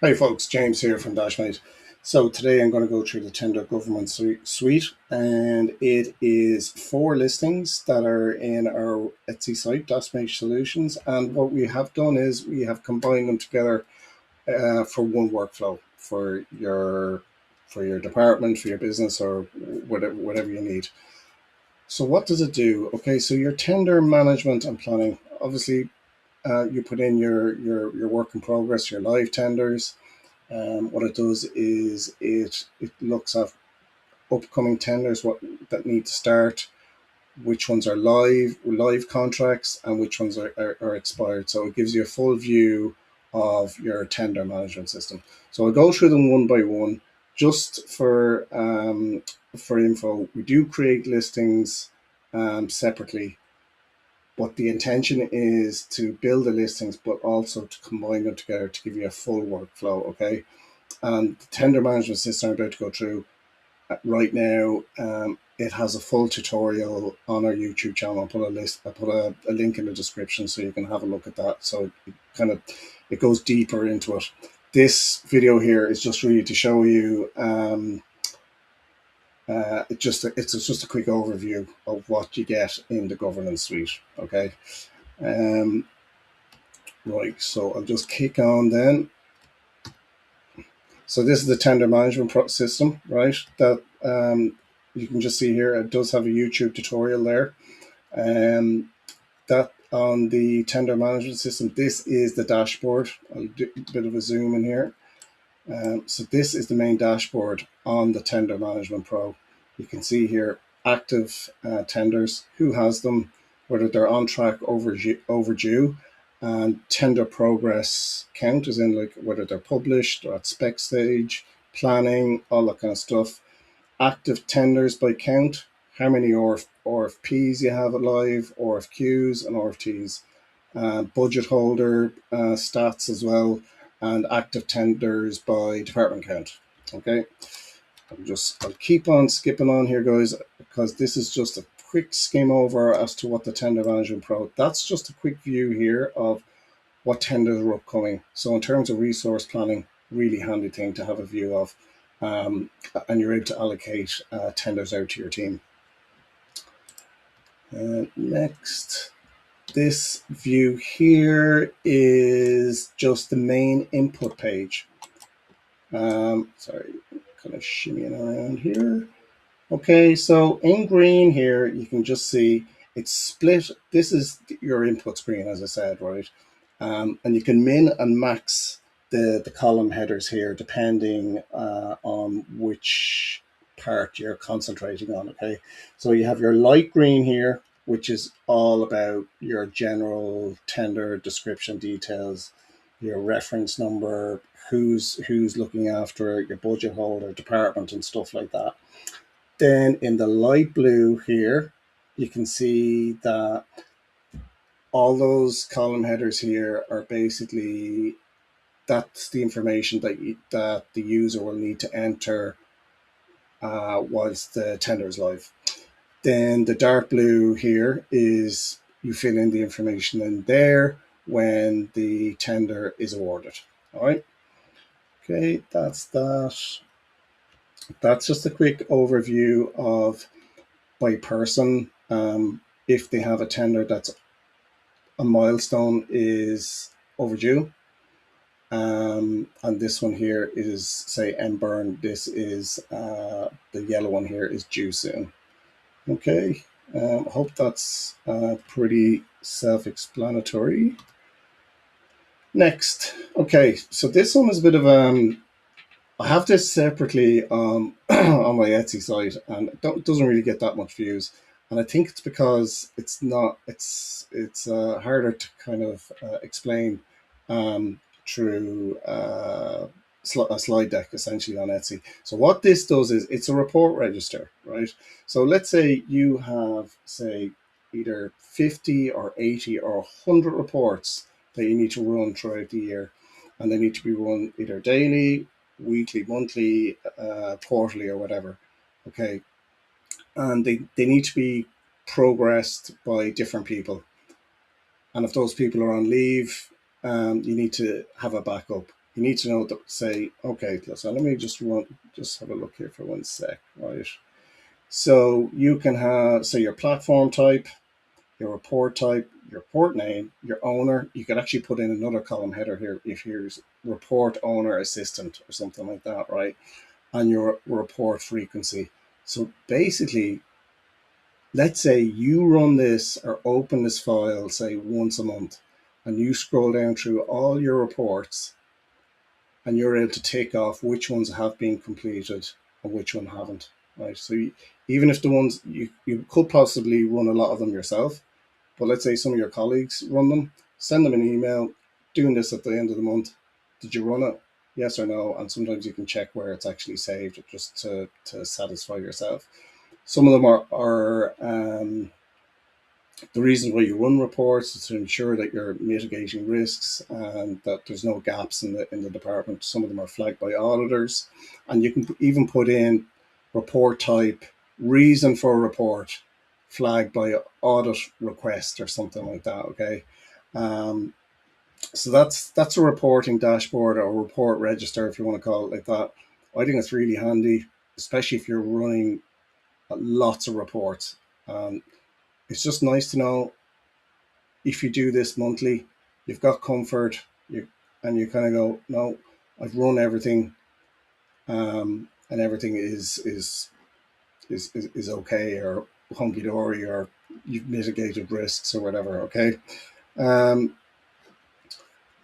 Hey folks, James here from Dashmate. So today I'm going to go through the tender government suite, and it is 4 listings that are in our Etsy site, Dashmate Solutions. And what we have done is we have combined them together for one workflow for your department, for your business, or whatever you need. So what does it do? Okay, so your tender management and planning. Obviously, you put in your work in progress, your live tenders. What it does is it looks at upcoming tenders, what that need to start, which ones are live contracts, and which ones are expired. So it gives you a full view of your tender management system. So I'll go through them one by one. Just for info, we do create listings separately, but the intention is to build the listings, but also to combine them together to give you a full workflow. Okay. And the tender management system I'm about to go through right now, it has a full tutorial on our YouTube channel. I'll put a link in the description so you can have a look at that. So it goes deeper into it. This video here is just really to show you. It's just a quick overview of what you get in the governance suite. Okay. Um, right. So I'll just kick on then. So this is the tender management system, right? That you can just see here. It does have a YouTube tutorial there. That on the tender management system, this is the dashboard. I'll do a bit of a zoom in here. So this is the main dashboard on the Tender Management Pro. You can see here active tenders, who has them, whether they're on track, overdue, and tender progress count, as in like whether they're published or at spec stage, planning, all that kind of stuff. Active tenders by count, how many RFPs you have live, RFQs and RFTs. Budget holder stats as well, and active tenders by department count. Okay, I'll keep on skipping on here, guys, because this is just a quick skim over as to what the Tender Management Pro. That's just a quick view here of what tenders are upcoming. So in terms of resource planning, really handy thing to have a view of, and you're able to allocate tenders out to your team. Next. This view here is just the main input page. Sorry, kind of shimmying around here. Okay, so in green here, you can just see it's split. This is your input screen, as I said, right? And you can min and max the column headers here, depending on which part you're concentrating on. Okay, so you have your light green here, which is all about your general tender description details, your reference number, who's looking after it, your budget holder, department, and stuff like that. Then in the light blue here, you can see that all those column headers here are basically, that's the information that the user will need to enter whilst the tender is live. Then the dark blue here is you fill in the information in there when the tender is awarded. All right. Okay, that's that. That's just a quick overview of by person. If they have a tender that's a milestone is overdue. And this one here is, say, MBurn. This is the yellow one here is due soon. Okay, I hope that's pretty self-explanatory. Next, okay, so this one is a bit of I have this separately on my Etsy site, and it doesn't really get that much views. And I think it's because it's harder to kind of explain through a slide deck essentially on Etsy. So what this does is it's a report register, right? So let's say you have, say, either 50 or 80 or 100 reports that you need to run throughout the year, and they need to be run either daily, weekly, monthly, quarterly, or whatever. Okay, and they need to be progressed by different people. And if those people are on leave, you need to have a backup. you need to know that, say, okay, so let me just have a look here for 1 sec, right? So you can have, say, your platform type, your report type, your report name, your owner. You could actually put in another column header here if here's report owner assistant or something like that, right? And your report frequency. So basically, let's say you run this or open this file, say, once a month, and you scroll down through all your reports and you're able to take off which ones have been completed and which one haven't, right? So even if the ones you could possibly run a lot of them yourself, but let's say some of your colleagues run them, send them an email, doing this at the end of the month. Did you run it? Yes or no? And sometimes you can check where it's actually saved just to satisfy yourself. Some of them are the reason why you run reports is to ensure that you're mitigating risks and that there's no gaps in the department. Some of them are flagged by auditors, and you can even put in report type, reason for a report, flagged by audit request or something like that. Okay, um, so that's a reporting dashboard or report register, if you want to call it like that. I think it's really handy, especially if you're running lots of reports. It's just nice to know if you do this monthly, you've got comfort, and you kind of go, no, I've run everything, and everything is okay or hunky dory, or you've mitigated risks or whatever. Okay. Um,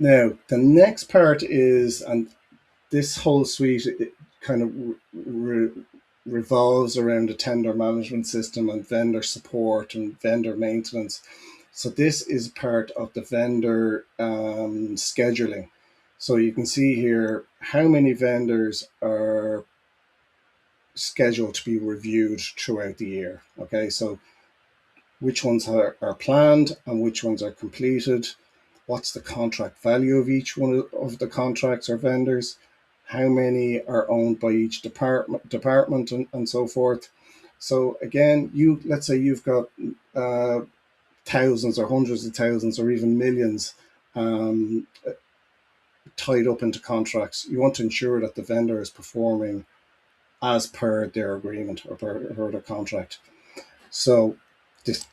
Now the next part is, and this whole suite it kind of revolves around the tender management system and vendor support and vendor maintenance. So this is part of the vendor scheduling. So you can see here how many vendors are scheduled to be reviewed throughout the year. Okay, so which ones are planned and which ones are completed, what's the contract value of each one of the contracts or vendors, how many are owned by each department and so forth. So again, let's say you've got thousands or hundreds of thousands or even millions um, tied up into contracts. You want to ensure that the vendor is performing as per their agreement or per their contract. So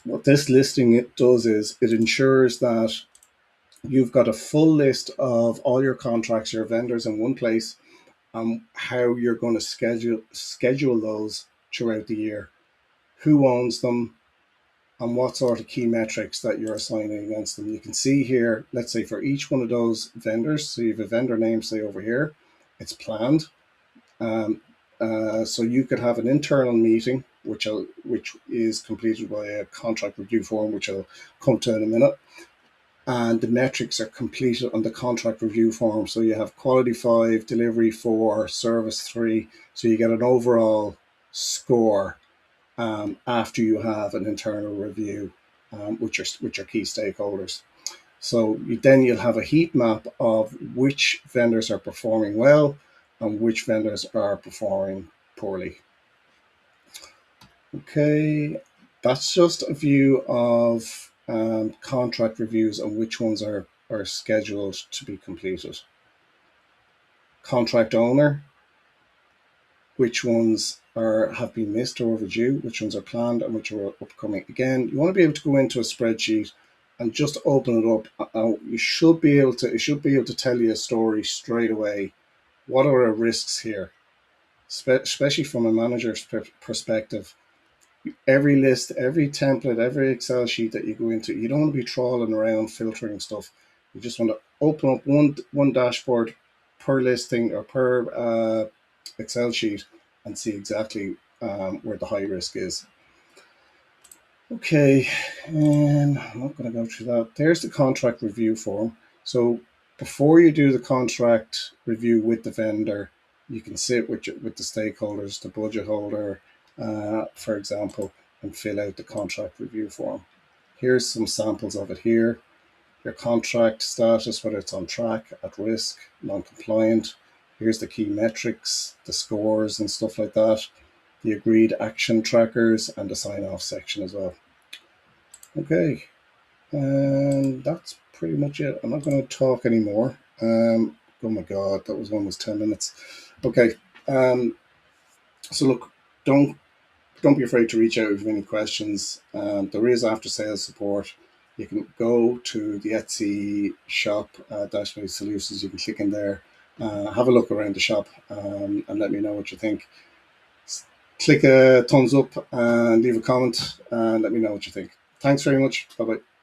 what this listing it does is it ensures that you've got a full list of all your contracts, your vendors in one place, and how you're going to schedule those throughout the year, who owns them, and what sort of key metrics that you're assigning against them. You can see here, let's say for each one of those vendors, so you have a vendor name, say over here, it's planned. So you could have an internal meeting, which is completed by a contract review form, which I'll come to in a minute. And the metrics are completed on the contract review form. So you have quality 5, delivery 4, service 3. So you get an overall score after you have an internal review with your key stakeholders. So you'll have a heat map of which vendors are performing well and which vendors are performing poorly. Okay, that's just a view of contract reviews and which ones are scheduled to be completed. Contract owner, which ones have been missed or overdue, which ones are planned and which are upcoming. Again, you want to be able to go into a spreadsheet and just open it up. It should be able to tell you a story straight away. What are our risks here? Especially from a manager's perspective. Every list, every template, every Excel sheet that you go into, you don't want to be trawling around filtering stuff. You just want to open up one dashboard per listing or per Excel sheet and see exactly where the high risk is. Okay, and I'm not going to go through that. There's the contract review form. So before you do the contract review with the vendor, you can sit with the stakeholders, the budget holder, for example, and fill out the contract review form. Here's some samples of it here. Your contract status, whether it's on track, at risk, non-compliant. Here's the key metrics, the scores and stuff like that, the agreed action trackers, and the sign-off section as well. Okay, and that's pretty much it. I'm not going to talk anymore. I'm Oh my God, that was almost 10 minutes. Okay. So look, don't be afraid to reach out if you have any questions. There is after sales support. You can go to the Etsy shop, Dashboard Solutions. You can click in there, have a look around the shop, and let me know what you think. Click a thumbs up and leave a comment and let me know what you think. Thanks very much. Bye bye.